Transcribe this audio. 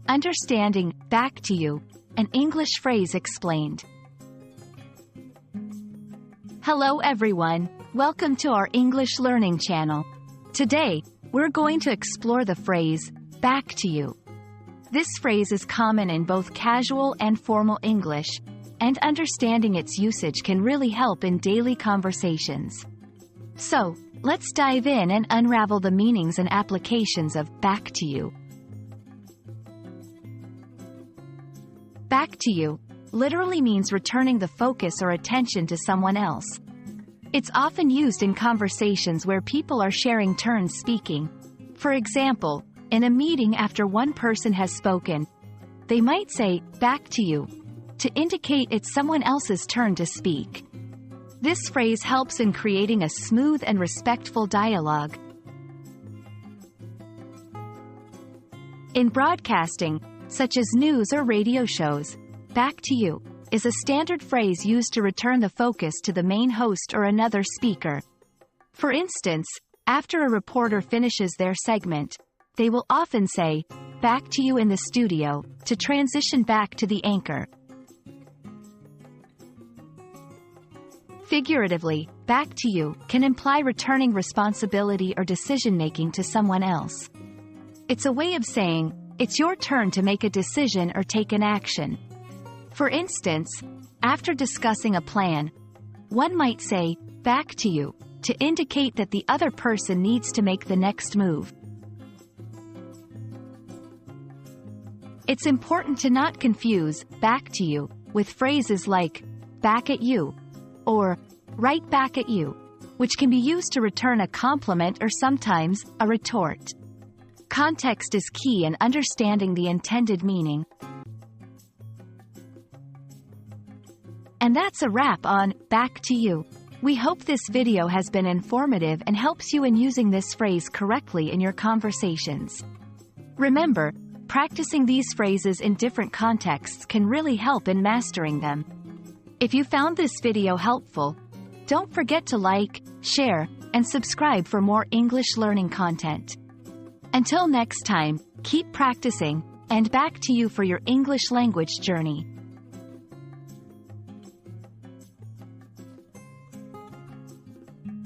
Understanding, back to you, an English phrase explained. Hello everyone, welcome to our English learning channel. Today, we're going to explore the phrase, back to you. This phrase is common in both casual and formal English, and understanding its usage can really help in daily conversations. So, let's dive in and unravel the meanings and applications of back to you. Back to you literally means returning the focus or attention to someone else. It's often used in conversations where people are sharing turns speaking. For example, in a meeting after one person has spoken, they might say, back to you, to indicate it's someone else's turn to speak. This phrase helps in creating a smooth and respectful dialogue. In broadcasting, such as news or radio shows, back to you is a standard phrase used to return the focus to the main host or another speaker. For instance, after a reporter finishes their segment, they will often say, back to you in the studio, to transition back to the anchor. Figuratively, back to you can imply returning responsibility or decision-making to someone else. It's a way of saying, it's your turn to make a decision or take an action. For instance, after discussing a plan, one might say, back to you, to indicate that the other person needs to make the next move. It's important to not confuse back to you with phrases like back at you or right back at you, which can be used to return a compliment or sometimes a retort. Context is key in understanding the intended meaning. And that's a wrap on back to you. We hope this video has been informative and helps you in using this phrase correctly in your conversations. Remember, practicing these phrases in different contexts can really help in mastering them. If you found this video helpful, don't forget to like, share, and subscribe for more English learning content. Until next time, keep practicing, and back to you for your English language journey.